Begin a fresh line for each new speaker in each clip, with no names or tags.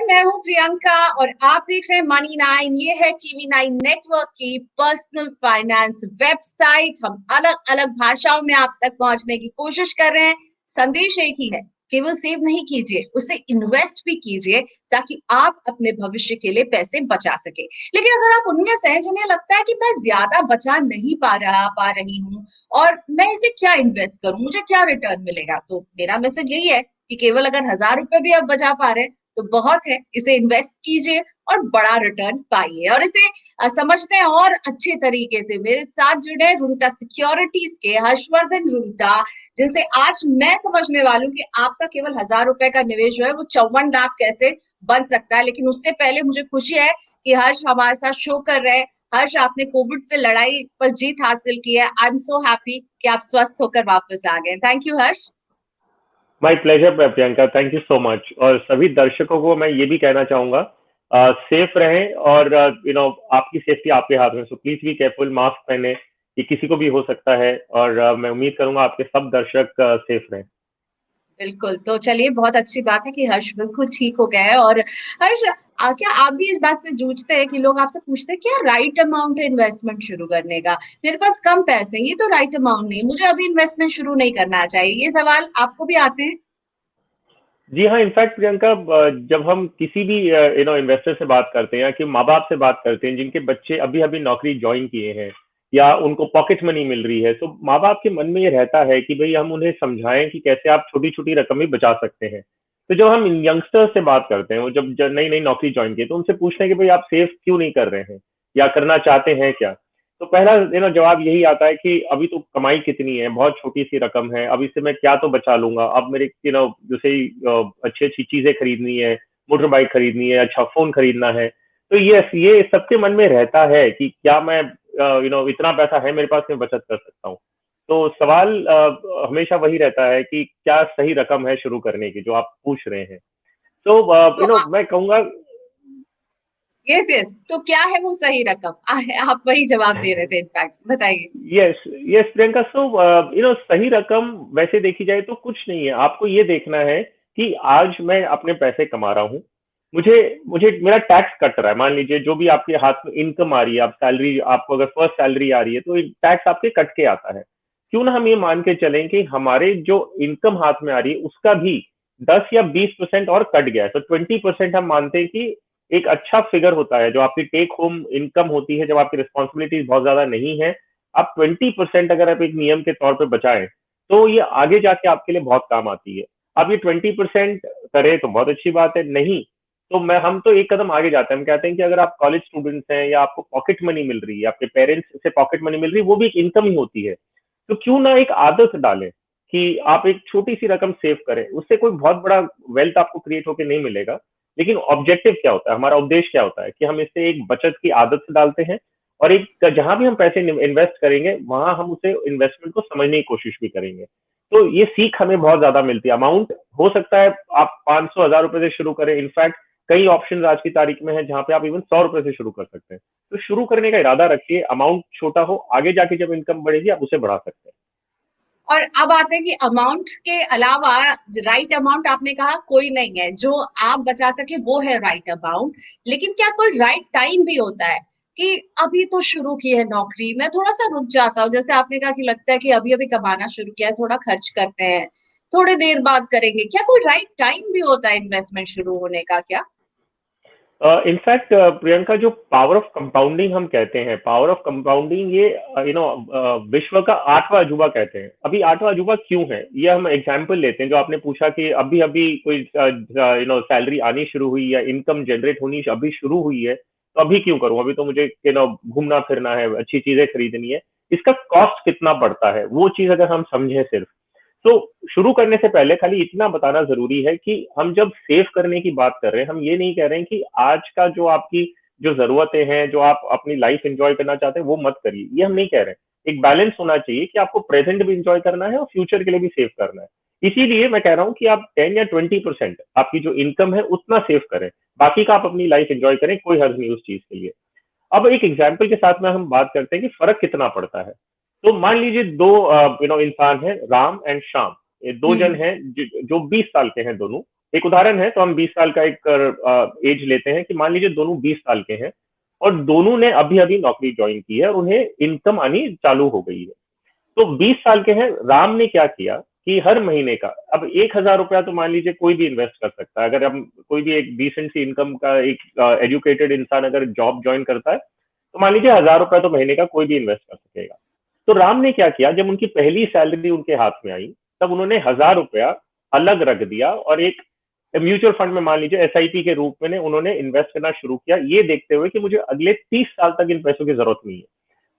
मैं हूँ प्रियंका और आप देख रहे हैं मनी 9। ये है टीवी 9 नेटवर्क की पर्सनल फाइनेंस वेबसाइट। हम अलग अलग भाषाओं में आप तक पहुंचने की कोशिश कर रहे हैं। संदेश एक ही है, केवल सेव नहीं कीजिए, उसे इन्वेस्ट भी कीजिए ताकि आप अपने भविष्य के लिए पैसे बचा सके। लेकिन अगर आप उनमें से हैं जिन्हें लगता है कि मैं ज्यादा बचा नहीं पा रही हूँ और मैं इसे क्या इन्वेस्ट करूं, मुझे क्या रिटर्न मिलेगा, तो मेरा मैसेज यही है कि केवल अगर 1000 रुपए भी आप बचा पा रहे हैं तो बहुत है। इसे इन्वेस्ट कीजिए और बड़ा रिटर्न पाइए। और इसे समझते हैं और अच्छे तरीके से मेरे साथ जुड़े रूंटा सिक्योरिटीज के हर्षवर्धन रूंटा, जिनसे आज मैं समझने वाली हूँ कि आपका केवल 1000 रुपए का निवेश जो है वो 54 लाख कैसे बन सकता है। लेकिन उससे पहले मुझे खुशी है कि हर्ष हमारे साथ शो कर रहे हैं। हर्ष, आपने कोविड से लड़ाई पर जीत हासिल की है। आई एम सो हैप्पी कि आप स्वस्थ होकर वापस आ गए। Thank you Harsh.
My pleasure Priyanka, thank you so much. और सभी दर्शकों को मैं ये भी कहना चाहूंगा, सेफ रहें और आपकी सेफ्टी आपके हाथ में। So please be careful, mask पहने, ये किसी को भी हो सकता है। और मैं उम्मीद करूंगा आपके सब दर्शक सेफ रहें।
बिल्कुल, तो चलिए, बहुत अच्छी बात है कि हर्ष बिल्कुल ठीक हो गया है। और हर्ष, क्या आप भी इस बात से जूझते हैं कि लोग आपसे पूछते हैं क्या राइट अमाउंट है इन्वेस्टमेंट शुरू करने का? मेरे पास कम पैसे हैं, ये तो राइट अमाउंट नहीं, मुझे अभी इन्वेस्टमेंट शुरू नहीं करना चाहिए। ये सवाल आपको भी आते हैं?
जी हाँ, इनफैक्ट प्रियंका, जब हम किसी भी इन्वेस्टर से बात करते हैं या कि माँ बाप से बात करते हैं जिनके बच्चे अभी अभी नौकरी ज्वाइन किए हैं या उनको पॉकेट मनी मिल रही है, तो माँ बाप के मन में ये रहता है कि भाई हम उन्हें समझाएं कि कैसे आप छोटी छोटी रकम भी बचा सकते हैं। तो जब हम यंगस्टर्स से बात करते हैं, वो जब नई नई नौकरी ज्वाइन की, तो उनसे पूछते हैं कि भाई आप सेव क्यों नहीं कर रहे हैं या करना चाहते हैं क्या। तो पहला जवाब यही आता है कि अभी तो कमाई कितनी है, बहुत छोटी सी रकम है, अब इससे मैं क्या तो बचा लूंगा। अब मेरे जैसे अच्छी अच्छी चीजें खरीदनी है, मोटर बाइक खरीदनी है, अच्छा फोन खरीदना है। तो ये सबके मन में रहता है कि क्या मैं इतना पैसा है मेरे पास, मैं बचत कर सकता हूँ। तो सवाल हमेशा वही रहता है कि क्या सही रकम है शुरू करने की, जो आप पूछ रहे हैं। तो
तो
मैं कहूंगा।
यस यस, तो क्या है वो सही रकम? आप वही जवाब दे रहे थे, इनफैक्ट बताइए।
Yes, yes Priyanka. सो सही रकम वैसे देखी जाए तो कुछ नहीं है। आपको ये देखना है कि आज मैं अपने पैसे कमा रहा हूँ, मुझे मुझे मेरा टैक्स कट रहा है। मान लीजिए जो भी आपके हाथ में इनकम आ रही है, आप सैलरी, आपको अगर फर्स्ट सैलरी आ रही है तो टैक्स आपके कट के आता है। क्यों ना हम ये मान के चलें कि हमारे जो इनकम हाथ में आ रही है उसका भी 10 या 20% और कट गया है, तो 20% हम मानते हैं कि एक अच्छा फिगर होता है जो आपकी टेक होम इनकम होती है। जब आपकी रिस्पॉन्सिबिलिटीज बहुत ज्यादा नहीं है, आप 20% अगर आप एक नियम के तौर पे बचाएं, तो ये आगे जाके आपके लिए बहुत काम आती है। आप ये 20% करें तो बहुत अच्छी बात है, नहीं तो हम तो एक कदम आगे जाते हैं। हम कहते हैं कि अगर आप कॉलेज स्टूडेंट्स हैं या आपको पॉकेट मनी मिल रही है, आपके पेरेंट्स से पॉकेट मनी मिल रही है, वो भी एक इनकम ही होती है। तो क्यों ना एक आदत डालें कि आप एक छोटी सी रकम सेव करें। उससे कोई बहुत बड़ा वेल्थ आपको क्रिएट होकर नहीं मिलेगा, लेकिन ऑब्जेक्टिव क्या होता है, हमारा उद्देश्य क्या होता है कि हम इससे एक बचत की आदत से डालते हैं। और एक जहां भी हम पैसे इन्वेस्ट करेंगे वहां हम उसे इन्वेस्टमेंट को समझने की कोशिश भी करेंगे। तो ये सीख हमें बहुत ज्यादा मिलती है। अमाउंट हो सकता है आप 500 1000 रुपए से शुरू करें। इनफैक्ट कई ऑप्शन आज की तारीख में है जहां पे आप इवन 100 रुपए से शुरू कर सकते हैं। तो शुरू करने का इरादा रखिए, अमाउंट छोटा हो, आगे जाके जब इनकम बढ़ेगी आप उसे बढ़ा सकते हैं।
और अब आते हैं कि अमाउंट के अलावा राइट अमाउंट आपने कहा कोई नहीं है जो आप बचा सके, वो है राइट अमाउंट। लेकिन क्या कोई राइट टाइम भी होता है कि अभी तो शुरू की है नौकरी, मैं थोड़ा सा रुक जाता हूँ? जैसे आपने कहा कि लगता है कि अभी अभी कमाना शुरू किया है, थोड़ा खर्च करते हैं, थोड़ी देर बाद करेंगे। क्या कोई राइट टाइम भी होता है इन्वेस्टमेंट शुरू होने का क्या?
इनफैक्ट प्रियंका, जो पावर ऑफ कंपाउंडिंग हम कहते हैं, पावर ऑफ कंपाउंडिंग, ये विश्व का 8वां अजूबा कहते हैं। अभी 8वां अजूबा क्यों है, ये हम एग्जांपल लेते हैं। जो आपने पूछा कि अभी अभी कोई सैलरी आनी शुरू हुई या इनकम जनरेट होनी अभी शुरू हुई है, तो अभी क्यों करूं, अभी तो मुझे घूमना फिरना है, अच्छी चीजें खरीदनी है। इसका कॉस्ट कितना पड़ता है, वो चीज अगर हम समझें सिर्फ, तो शुरू करने से पहले खाली इतना बताना जरूरी है कि हम जब सेव करने की बात कर रहे हैं, हम ये नहीं कह रहे हैं कि आज का जो आपकी जो जरूरतें हैं, जो आप अपनी लाइफ एंजॉय करना चाहते हैं, वो मत करिए। ये हम नहीं कह रहे हैं। एक बैलेंस होना चाहिए कि आपको प्रेजेंट भी इंजॉय करना है और फ्यूचर के लिए भी सेव करना है। इसीलिए मैं कह रहा हूँ कि आप 10 या 20% आपकी जो इनकम है उतना सेव करें, बाकी का आप अपनी लाइफ एंजॉय करें, कोई हर्ज नहीं उस चीज के लिए। अब एक एग्जाम्पल के साथ में हम बात करते हैं कि फर्क कितना पड़ता है। तो मान लीजिए दो इंसान हैं, राम एंड श्याम। ये दो जन
हम्म।
हैं जो 20 साल के हैं दोनों। एक उदाहरण है, तो हम 20 साल का एक एज लेते हैं कि मान लीजिए दोनों 20 साल के हैं और दोनों ने अभी अभी नौकरी ज्वाइन की है और उन्हें इनकम आनी चालू हो गई है। तो 20 साल के हैं, राम ने क्या किया कि हर महीने का, अब 1,000 रुपया तो मान लीजिए कोई भी इन्वेस्ट कर सकता है। अगर हम कोई भी एक डिसेंट सी इनकम का एक एजुकेटेड इंसान अगर जॉब ज्वाइन करता है, तो मान लीजिए 1,000 रुपया तो महीने का कोई भी इन्वेस्ट कर सकेगा। तो राम ने क्या किया, जब उनकी पहली सैलरी उनके हाथ में आई, तब उन्होंने 1,000 रुपया अलग रख दिया और एक म्यूचुअल फंड में मान लीजिए एसआईपी के रूप में उन्होंने इन्वेस्ट करना शुरू किया, ये देखते हुए कि मुझे अगले 30 साल तक इन पैसों की जरूरत नहीं है।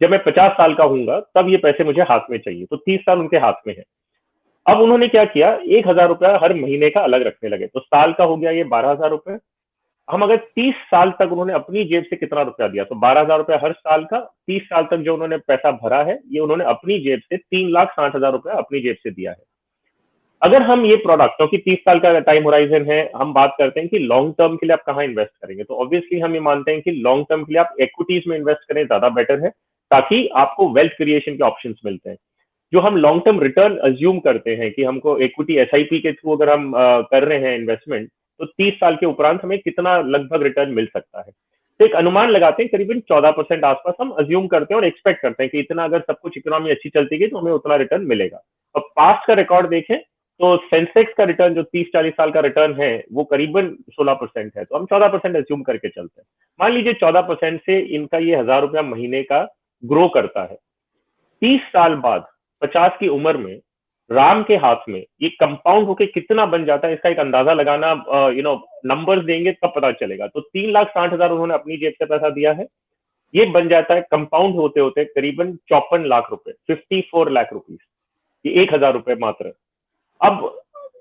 जब मैं 50 साल का हूंगा तब ये पैसे मुझे हाथ में चाहिए, तो 30 साल उनके हाथ में है। अब उन्होंने क्या किया, 1,000 रुपया हर महीने का अलग रखने लगे, तो साल का हो गया ये 12,000 रुपए। हम अगर 30 साल तक उन्होंने अपनी जेब से कितना रुपया दिया, तो 12,000 रुपया हर साल का, 30 साल तक जो उन्होंने पैसा भरा है, ये उन्होंने अपनी जेब से 3,60,000 रुपया अपनी जेब से दिया है। अगर हम ये प्रोडक्ट, क्योंकि 30 साल का टाइम होराइजन है, हम बात करते हैं कि लॉन्ग टर्म के लिए आप कहाँ इन्वेस्ट करेंगे, तो ऑब्वियसली हम ये मानते हैं कि लॉन्ग टर्म के लिए आप इक्विटीज में इन्वेस्ट करें, ज्यादा बेटर है, ताकि आपको वेल्थ क्रिएशन के ऑप्शंस मिलते हैं। जो हम लॉन्ग टर्म रिटर्न अज्यूम करते हैं कि हमको इक्विटी एसआईपी के थ्रू अगर हम कर रहे हैं इन्वेस्टमेंट, तो 30 साल के उपरांत हमें कितना लगभग रिटर्न मिल सकता है। तो एक अनुमान लगाते हैं, करीबन 14% आसपास हम अज्यूम करते हैं और एक्सपेक्ट करते हैं कि इतना अगर सब कुछ इकोनॉमी अच्छी चलती गई तो हमें उतना रिटर्न मिलेगा। और पास्ट का रिकॉर्ड देखें तो सेंसेक्स का रिटर्न जो 30-40 साल का रिटर्न है वो करीबन 16% है, तो हम 14% अज्यूम करके चलते हैं। मान लीजिए 14% से इनका ये 1,000 रुपया महीने का ग्रो करता है। 30 साल बाद 50 की उम्र में राम के हाथ में ये कंपाउंड होके कितना बन जाता है, इसका एक अंदाजा लगाना, नंबर्स देंगे तब पता चलेगा। तो 3,60,000 उन्होंने अपनी जेब से पैसा दिया है, ये बन जाता है कंपाउंड होते होते करीबन 54 लाख रुपए, 54 लाख रुपीज, ये 1,000 रुपए मात्र। अब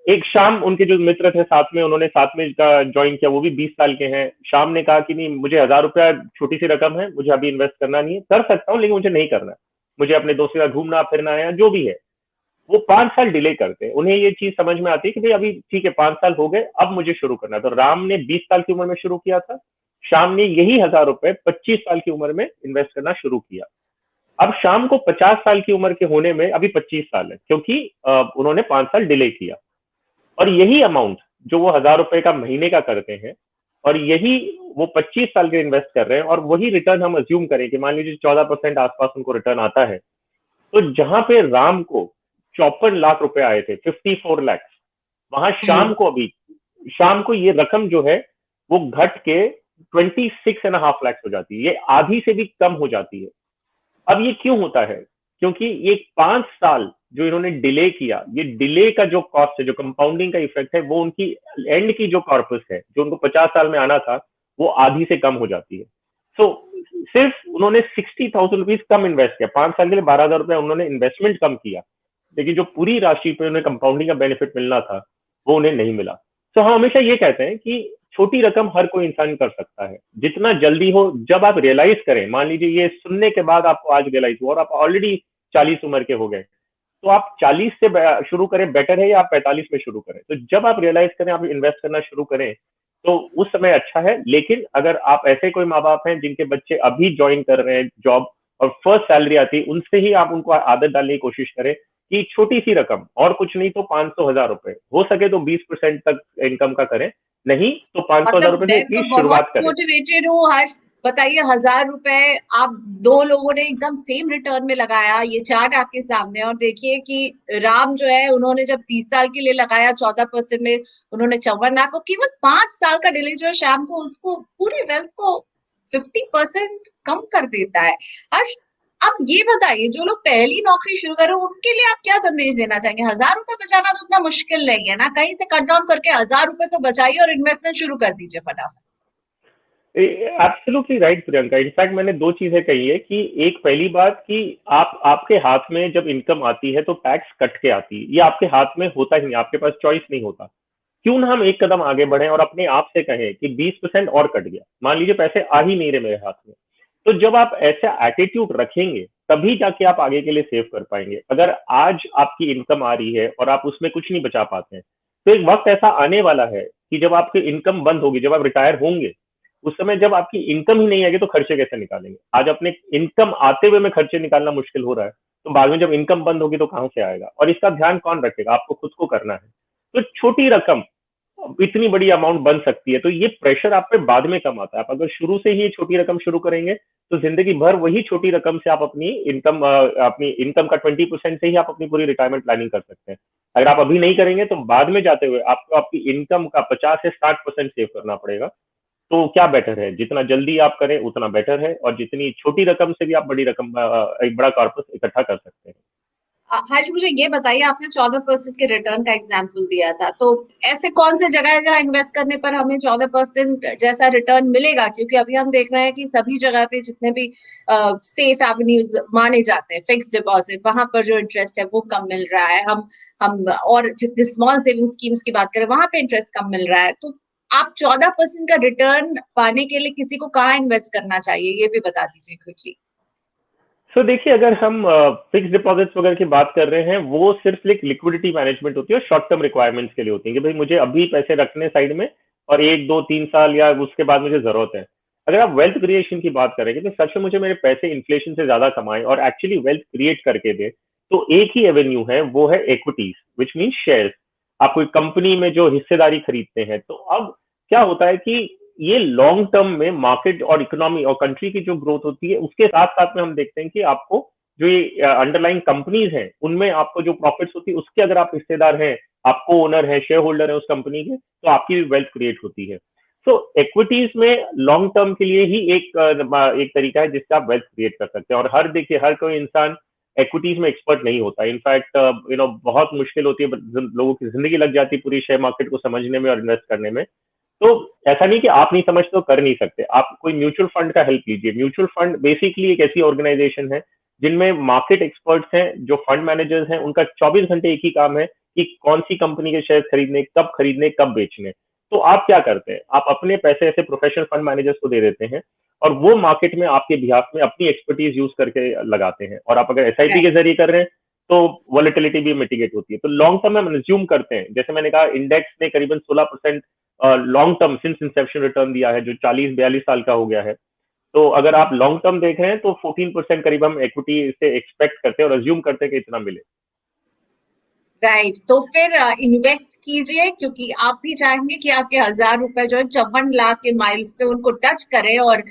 एक शाम उनके जो मित्र थे साथ में, उन्होंने साथ में ज्वाइन किया, वो भी 20 साल के हैं। शाम ने कहा कि नहीं, मुझे 1,000 रुपया छोटी सी रकम है, मुझे अभी इन्वेस्ट करना नहीं है, कर सकता हूँ लेकिन मुझे नहीं करना है, मुझे अपने दोस्तों के साथ घूमना फिरना है, जो भी है। वो 5 साल डिले करते हैं, उन्हें ये चीज समझ में आती है कि भाई अभी ठीक है, 5 साल हो गए, अब मुझे शुरू करना है। तो राम ने 20 साल की उम्र में शुरू किया था, शाम ने यही 1,000 रुपए 25 साल की उम्र में इन्वेस्ट करना शुरू किया। अब शाम को 50 साल की उम्र के होने में अभी 25 साल है, क्योंकि उन्होंने 5 साल डिले किया। और यही अमाउंट जो वो 1,000 रुपए का महीने का करते हैं, और यही वो 25 साल के इन्वेस्ट कर रहे हैं, और वही रिटर्न हम अज्यूम करें कि मान लीजिए 14% आसपास उनको रिटर्न आता है, तो जहां पे राम को 54 लाख रुपए आए थे, 54 लैक्स, वहां
जी।
शाम को ये रकम जो है वो घट के 26.5 लैक्स हो जाती है, ये आधी से भी कम हो जाती है। अब ये क्यों होता है, क्योंकि ये 5 साल जो इन्होंने डिले किया, ये डिले का जो कॉस्ट है, जो कंपाउंडिंग का इफेक्ट है, वो उनकी एंड की जो कॉर्पस है, जो उनको 50 साल में आना था, वो आधी से कम हो जाती है। सो सिर्फ उन्होंने 60,000 रुपीज कम इन्वेस्ट किया, 5 साल के लिए 12,000 रुपया उन्होंने इन्वेस्टमेंट कम किया, लेकिन जो पूरी राशि पे उन्हें कंपाउंडिंग का बेनिफिट मिलना था वो उन्हें नहीं मिला। तो हम हमेशा ये कहते हैं कि छोटी रकम हर कोई इंसान कर सकता है, जितना जल्दी हो। जब आप रियलाइज करें, मान लीजिए ये सुनने के बाद आपको आज रियलाइज हुआ और आप ऑलरेडी 40 उम्र के हो गए, तो आप 40 से शुरू करें, बेटर है, या आप 45 में शुरू करें। तो जब आप रियलाइज करें, आप इन्वेस्ट करना शुरू करें, तो उस समय अच्छा है। लेकिन अगर आप ऐसे कोई माँ बाप हैं जिनके बच्चे अभी ज्वाइन कर रहे हैं जॉब और फर्स्ट सैलरी आती है, उनसे ही आप उनको आदत डालने की कोशिश करें कि छोटी सी रकम, और कुछ नहीं तो 500,000 रुपए, हो सके तो 20% तक इनकम का करें, नहीं तो 500,000
मतलब
रुपए से
मैं तो
एटलीस्ट
बहुत
शुरुआत करें।
मोटिवेटेड हूँ हर्ष। बताइए, 1,000 रुपए आप दो लोगों ने एकदम सेम रिटर्न में लगाया, ये चार्ट आपके सामने, और देखिए कि राम जो है उन्होंने जब 30 साल के लिए लगाया 14% में, उन्होंने 54 लाख, और केवल 5 साल का डिले जो है शाम को उसको पूरी वेल्थ को 50% कम कर देता है। हर्ष, अब ये बताइए, जो लोग पहली नौकरी शुरू कर रहे हैं उनके लिए आप क्या संदेश देना चाहेंगे? 1,000 रुपए बचाना तो उतना मुश्किल नहीं है ना, कहीं से कट डाउन करके 1,000 रुपए तो बचाइए और इन्वेस्टमेंट शुरू कर दीजिए फटाफट।
एब्सोल्युटली राइट प्रियंका, इनफैक्ट मैंने दो चीजें कही है कि एक, पहली बात कि आप, आपके हाथ में जब इनकम आती है तो टैक्स कट के आती है, ये आपके हाथ में होता ही नहीं, आपके पास चॉइस नहीं होता। क्यों ना हम एक कदम आगे बढ़े और अपने आप से कहें कि 20% और कट गया, मान लीजिए पैसे आ ही नहीं रहे मेरे हाथ में, तो जब आप ऐसा एटीट्यूड रखेंगे तभी जाके आप आगे के लिए सेव कर पाएंगे। अगर आज आपकी इनकम आ रही है और आप उसमें कुछ नहीं बचा पाते हैं, तो एक वक्त ऐसा आने वाला है कि जब आपकी इनकम बंद होगी, जब आप रिटायर होंगे, उस समय जब आपकी इनकम ही नहीं आएगी तो खर्चे कैसे निकालेंगे? आज अपने इनकम आते हुए में खर्चे निकालना मुश्किल हो रहा है, तो बाद में जब इनकम बंद होगी तो कहां से आएगा? और इसका ध्यान कौन रखेगा? आपको खुद को करना है। तो छोटी रकम इतनी बड़ी अमाउंट बन सकती है, तो ये प्रेशर आप पे बाद में कम आता है। आप अगर शुरू से ही ये छोटी रकम शुरू करेंगे, तो जिंदगी भर वही छोटी रकम से आप अपनी इनकम का 20% से ही आप अपनी पूरी रिटायरमेंट प्लानिंग कर सकते हैं। अगर आप अभी नहीं करेंगे तो बाद में जाते हुए आपको आपकी इनकम का 50 से 60% सेव करना पड़ेगा। तो क्या बेटर है, जितना जल्दी आप करें उतना बेटर है, और जितनी छोटी रकम से भी आप बड़ी रकम एक बड़ा कॉर्पस इकट्ठा कर सकते हैं।
हर्ष, मुझे ये बताइए, आपने 14% के रिटर्न का एग्जाम्पल दिया था, तो ऐसे कौन से जगह है जहाँ इन्वेस्ट करने पर हमें 14% जैसा रिटर्न मिलेगा? क्योंकि अभी हम देख रहे हैं कि सभी जगह पे जितने भी सेफ एवेन्यूज माने जाते हैं फिक्स डिपॉजिट, वहां पर जो इंटरेस्ट है वो कम मिल रहा है। हम और जितने स्मॉल सेविंग स्कीम्स की बात करें वहां पे इंटरेस्ट कम मिल रहा है। तो आप 14% का रिटर्न पाने के लिए किसी को कहाँ इन्वेस्ट करना चाहिए, ये भी बता दीजिए क्विकली।
सो देखिए, अगर हम फिक्स डिपॉजिट्स वगैरह की बात कर रहे हैं, वो सिर्फ एक लिक्विडिटी मैनेजमेंट होती है और शॉर्ट टर्म रिक्वायरमेंट्स के लिए होती है कि भाई मुझे अभी पैसे रखने साइड में, और 1 2 3 साल या उसके बाद मुझे जरूरत है। अगर आप वेल्थ क्रिएशन की बात करेंगे तो सच में मुझे मेरे पैसे इन्फ्लेशन से ज्यादा कमाए और एक्चुअली वेल्थ क्रिएट करके दे, तो एक ही एवेन्यू है, वो है इक्विटीज, विच मीन शेयर्स। आप कोई कंपनी में जो हिस्सेदारी खरीदते हैं, तो अब क्या होता है कि ये लॉन्ग टर्म में मार्केट और इकोनॉमी और कंट्री की जो ग्रोथ होती है, उसके साथ साथ में हम देखते हैं कि आपको जो ये अंडरलाइन कंपनीज हैं, उनमें आपको जो प्रॉफिट्स होती है उसके अगर आप हिस्सेदार हैं, आपको ओनर है, शेयर होल्डर है उस कंपनी के, तो आपकी भी वेल्थ क्रिएट होती है। तो एक्विटीज में लॉन्ग टर्म के लिए ही एक तरीका है जिससे आप वेल्थ क्रिएट कर सकते हैं। और देखिए, हर कोई इंसान एक्विटीज में एक्सपर्ट नहीं होता। इनफैक्ट बहुत मुश्किल होती है, लोगों की जिंदगी लग जाती है पूरी शेयर मार्केट को समझने में और इन्वेस्ट करने में। तो ऐसा नहीं कि आप नहीं समझते तो कर नहीं सकते, आप कोई म्यूचुअल फंड का हेल्प लीजिए। म्यूचुअल फंड बेसिकली एक ऐसी ऑर्गेनाइजेशन है जिनमें मार्केट एक्सपर्ट्स हैं, जो फंड मैनेजर्स हैं, उनका 24 घंटे एक ही काम है कि कौन सी कंपनी के शेयर खरीदने कब बेचने। तो आप क्या करते हैं, आप अपने पैसे ऐसे प्रोफेशनल फंड मैनेजर्स को दे देते हैं, और वो मार्केट में आपके बिहाफ में अपनी एक्सपर्टीज यूज करके लगाते हैं। और आप अगर एसआईपी के
राइट।
जरिए कर रहे हैं, तो वॉलेटिलिटी भी मिटिगेट होती है। तो लॉन्ग टर्म में हम रिज्यूम करते हैं, जैसे मैंने कहा, इंडेक्स ने करीबन 16% long term since Inception return दिया है, जो 40 42 साल का हो गया है। तो अगर आप लॉन्ग टर्म देख रहे हैं, तो 14% करीब हम इक्विटी से एक्सपेक्ट करते हैं और अज्यूम करते हैं कि इतना मिले।
राइट, तो फिर इन्वेस्ट कीजिए, क्योंकि आप भी चाहेंगे कि आपके 1000 रुपए जो है 54 लाख के माइलस्टोन को टच करें। और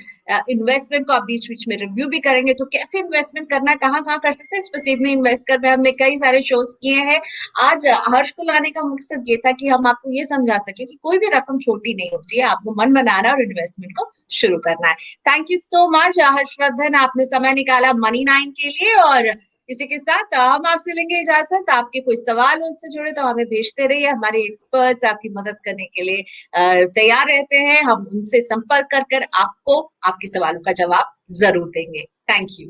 इन्वेस्टमेंट को आप बीच बीच में रिव्यू भी करेंगे, तो कैसे इन्वेस्टमेंट करना है, कहाँ कहाँ कर सकते हैं, स्पेसिफिकली इन्वेस्टर में हमने कई सारे शोज किए हैं। आज हर्ष को लाने का मकसद ये था कि हम आपको ये समझा सके कि कोई भी रकम छोटी नहीं होती है, आपको मन बनाना है और इन्वेस्टमेंट को शुरू करना है। Thank you so much Harshvardhan, आपने समय निकाला मनी 9 के लिए। और इसी के साथ हम आपसे लेंगे इजाजत। आपके कोई सवाल उससे जुड़े तो हमें भेजते रहिए, हमारे एक्सपर्ट्स आपकी मदद करने के लिए तैयार रहते हैं। हम उनसे संपर्क कर कर आपको आपके सवालों का जवाब जरूर देंगे। Thank you.